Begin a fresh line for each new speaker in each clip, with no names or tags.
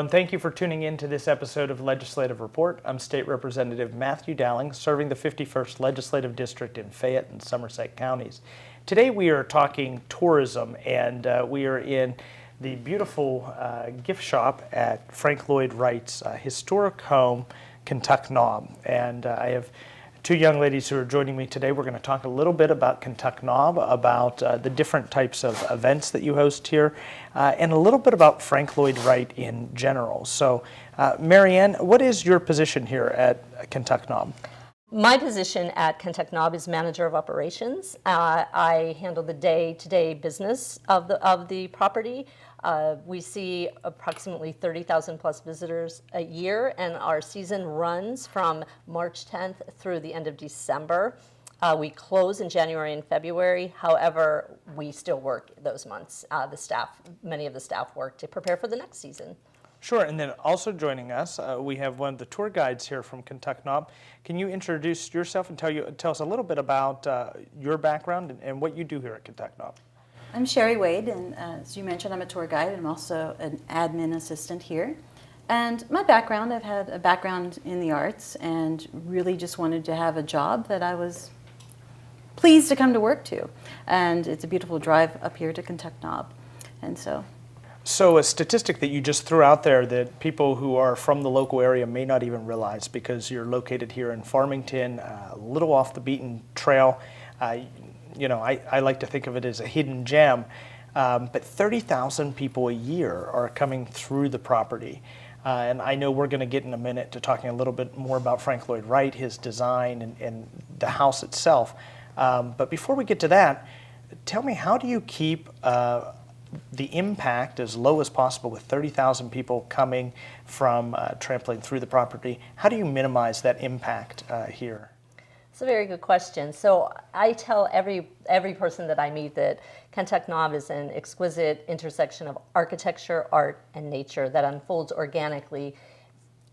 and thank you for tuning in to this episode of Legislative Report. I'm State Representative Matthew Dowling, serving the 51st Legislative District in Fayette and Somerset counties. Today we are talking tourism, and we are in the beautiful gift shop at Frank Lloyd Wright's historic home, Kentuck Knob. And I have two young ladies who are joining me today. We're going to talk a little bit about Kentuck Knob, about the different types of events that you host here, and a little bit about Frank Lloyd Wright in general. So, Marianne, what is your position here at Kentuck Knob?
My position at Kentuck Knob is Manager of Operations. I handle the day-to-day business of the property. We see approximately 30,000 plus visitors a year, and our season runs from March 10th through the end of December. We close in January and February. However, we still work those months. Many of the staff work to prepare for the next season.
Sure, and then also joining us, we have one of the tour guides here from Kentuck Knob. Can you introduce yourself and tell us a little bit about your background and what you do here at Kentuck Knob?
I'm Cheri Wade, and as you mentioned, I'm a tour guide. I'm also an admin assistant here. And my background, I've had a background in the arts and really just wanted to have a job that I was pleased to come to work to. And it's a beautiful drive up here to Kentuck Knob. And so
a statistic that you just threw out there that people who are from the local area may not even realize, because you're located here in Farmington, a little off the beaten trail. You know, I like to think of it as a hidden gem, but 30,000 people a year are coming through the property. And I know we're going to get in a minute to talking a little bit more about Frank Lloyd Wright, his design, and the house itself. But before we get to that, tell me, how do you keep the impact as low as possible with 30,000 people coming from trampling through the property? How do you minimize that impact here?
It's a very good question. So I tell every person that I meet that Kentuck Knob is an exquisite intersection of architecture, art, and nature that unfolds organically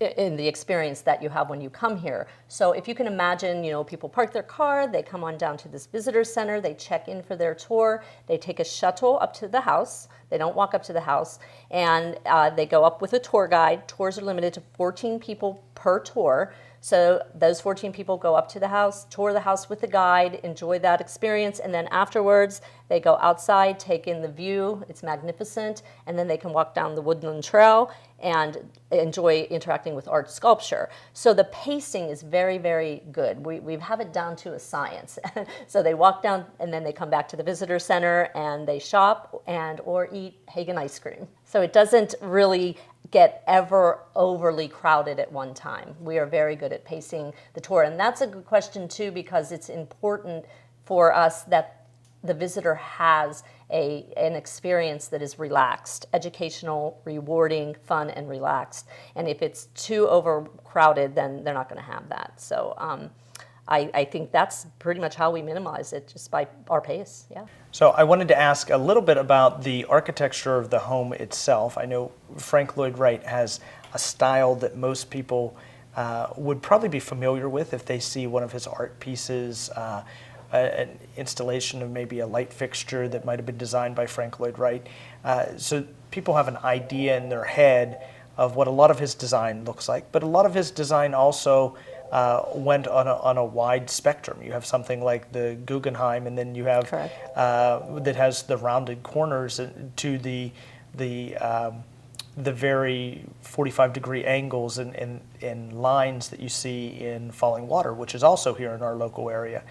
in the experience that you have when you come here. So if you can imagine, you know, people park their car, they come on down to this visitor center, they check in for their tour, they take a shuttle up to the house, they don't walk up to the house, and they go up with a tour guide. Tours are limited to 14 people per tour. So those 14 people go up to the house, tour the house with the guide, enjoy that experience, and then afterwards they go outside, take in the view, it's magnificent, and then they can walk down the woodland trail and enjoy interacting with art sculpture. So the pacing is very, very good. We have it down to a science. So they walk down and then they come back to the visitor center and they shop or eat Hagen ice cream. So it doesn't really get ever overly crowded at one time. We are very good at pacing the tour. And that's a good question too, because it's important for us that the visitor has an experience that is relaxed, educational, rewarding, fun, and relaxed. And if it's too overcrowded, then they're not going to have that. So I think that's pretty much how we minimize it, just by our pace, yeah.
So I wanted to ask a little bit about the architecture of the home itself. I know Frank Lloyd Wright has a style that most people would probably be familiar with if they see one of his art pieces, an installation of maybe a light fixture that might have been designed by Frank Lloyd Wright. So people have an idea in their head of what a lot of his design looks like, but a lot of his design also went on a wide spectrum. You have something like the Guggenheim, and then you have that has the rounded corners to the very 45-degree angles and lines that you see in Falling Water, which is also here in our local area.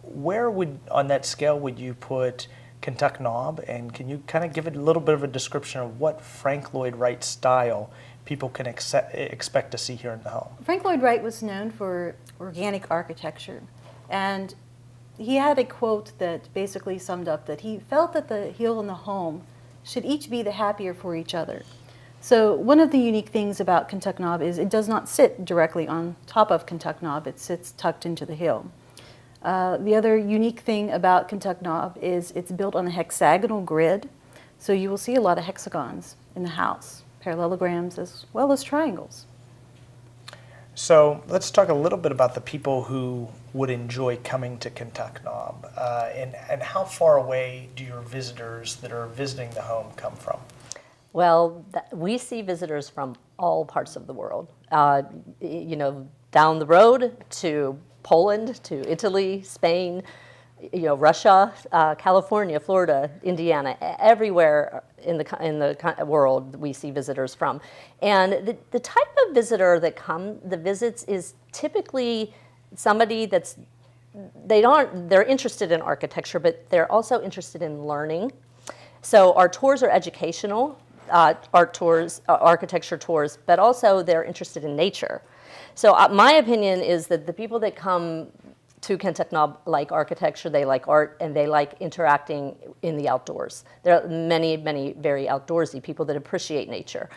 Where on that scale would you put Kentuck Knob, and can you kind of give it a little bit of a description of what Frank Lloyd Wright style people can expect to see here in the home?
Frank Lloyd Wright was known for organic architecture, and he had a quote that basically summed up that he felt that the hill and the home should each be the happier for each other. So one of the unique things about Kentuck Knob is it does not sit directly on top of Kentuck Knob, it sits tucked into the hill. The other unique thing about Kentuck Knob is it's built on a hexagonal grid, so you will see a lot of hexagons in the house, parallelograms as well as triangles.
So let's talk a little bit about the people who would enjoy coming to Kentuck Knob, and how far away do your visitors that are visiting the home come from?
Well, we see visitors from all parts of the world. You know, down the road to Poland, to Italy, Spain, you know, Russia, California, Florida, Indiana, everywhere in the world we see visitors from. And the type of visitor that visits is typically somebody they're interested in architecture, but they're also interested in learning. So our tours are educational, art tours, architecture tours, but also they're interested in nature. So my opinion is that the people that come to Kentuck Knob like architecture, they like art, and they like interacting in the outdoors. There are many, many very outdoorsy people that appreciate nature.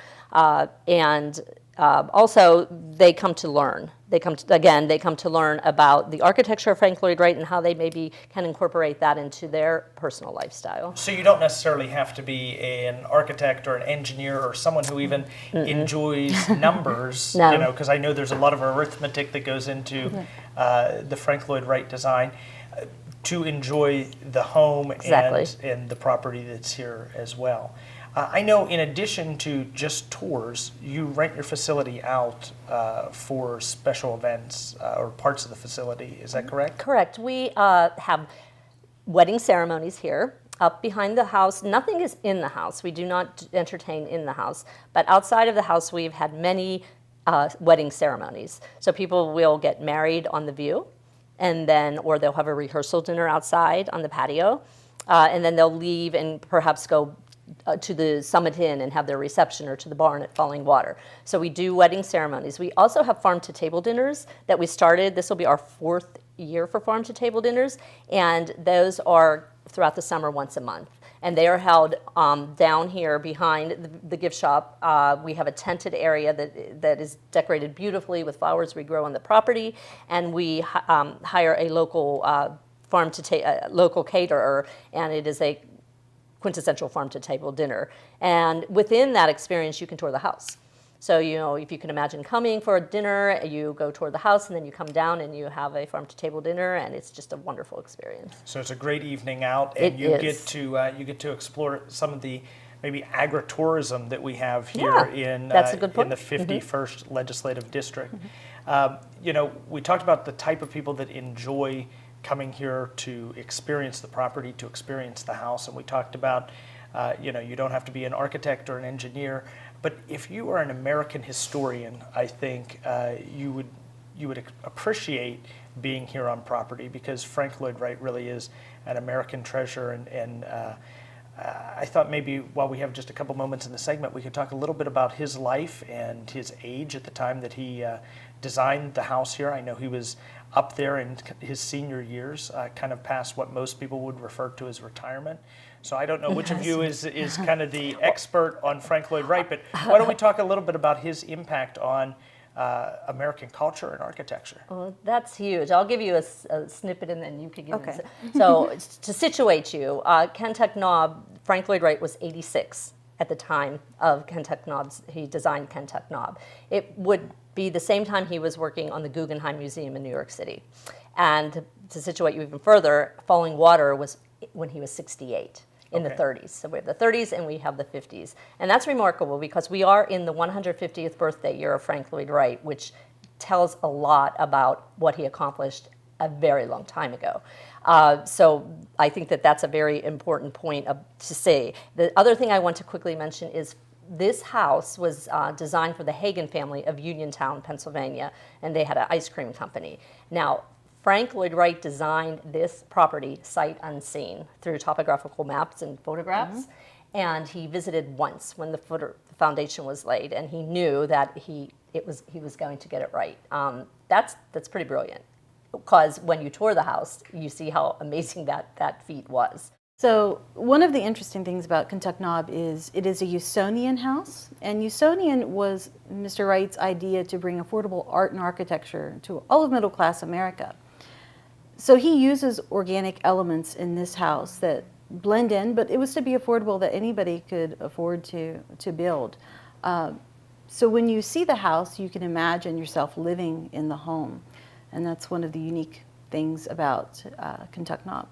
Also, they come to learn. They come to learn about the architecture of Frank Lloyd Wright and how they maybe can incorporate that into their personal lifestyle.
So you don't necessarily have to be an architect or an engineer or someone who even enjoys numbers,
No.
you know, because I know there's a lot of arithmetic that goes into the Frank Lloyd Wright design to enjoy the home
Exactly.
and the property that's here as well. I know in addition to just tours, you rent your facility out for special events or parts of the facility. Is that correct?
Correct. We have wedding ceremonies here. Up behind the house, nothing is in the house. We do not entertain in the house. But outside of the house, we've had many wedding ceremonies. So people will get married on the view, or they'll have a rehearsal dinner outside on the patio, and then they'll leave and perhaps go to the Summit Inn and have their reception, or to the barn at Falling Water. So we do wedding ceremonies. We also have farm-to-table dinners that we started. This will be our 4th year for farm-to-table dinners, and those are throughout the summer once a month. And they are held down here behind the gift shop. We have a tented area that is decorated beautifully with flowers we grow on the property, and we hire a local local caterer, and it is a quintessential farm-to-table dinner. And within that experience, you can tour the house. So, you know, if you can imagine coming for a dinner, you go tour the house, and then you come down and you have a farm-to-table dinner, and it's just a wonderful experience.
So it's a great evening out, and you get to explore some of the maybe agritourism that we have here in
that's a good point.
in the 51st Legislative District. You know, we talked about the type of people that enjoy coming here to experience the property, to experience the house, and we talked about, you know, you don't have to be an architect or an engineer, but if you are an American historian, I think you would appreciate being here on property, because Frank Lloyd Wright really is an American treasure, and I thought maybe while we have just a couple moments in the segment, we could talk a little bit about his life and his age at the time that he designed the house here. I know he was up there in his senior years, kind of past what most people would refer to as retirement. So I don't know which of you is kind of the expert on Frank Lloyd Wright, but why don't we talk a little bit about his impact on American culture and architecture?
Well, that's huge. I'll give you a snippet, and then you can give
Okay.
it. So to situate you, Kentuck Knob, Frank Lloyd Wright was 86 at the time of Kentuck Knob's. He designed Kentuck Knob. It would be the same time he was working on the Guggenheim Museum in New York City. And to situate you even further, Falling Water was when he was 68. In the 30s. So we have the 30s and we have the 50s. And that's remarkable because we are in the 150th birthday year of Frank Lloyd Wright, which tells a lot about what he accomplished a very long time ago. So I think that that's a very important point to say. The other thing I want to quickly mention is this house was designed for the Hagen family of Uniontown, Pennsylvania, and they had an ice cream company. Now, Frank Lloyd Wright designed this property sight unseen through topographical maps and photographs, and he visited once when the foundation was laid, and he knew that he was going to get it right. That's pretty brilliant, because when you tour the house, you see how amazing that feat was.
So one of the interesting things about Kentuck Knob is it is a Usonian house, and Usonian was Mr. Wright's idea to bring affordable art and architecture to all of middle-class America. So he uses organic elements in this house that blend in, but it was to be affordable, that anybody could afford to build. So when you see the house, you can imagine yourself living in the home, and that's one of the unique things about Kentuck Knob.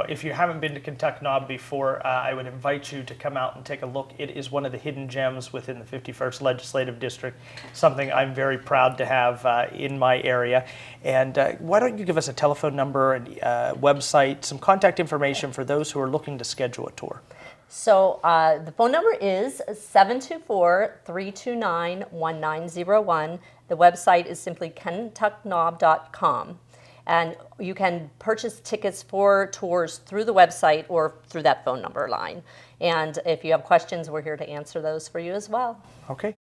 If you haven't been to Kentuck Knob before, I would invite you to come out and take a look. It is one of the hidden gems within the 51st Legislative District, something I'm very proud to have in my area. And why don't you give us a telephone number and website, some contact information for those who are looking to schedule a tour.
So the phone number is 724-329-1901. The website is simply kentuckknob.com. And you can purchase tickets for tours through the website or through that phone number line. And if you have questions, we're here to answer those for you as well.
Okay.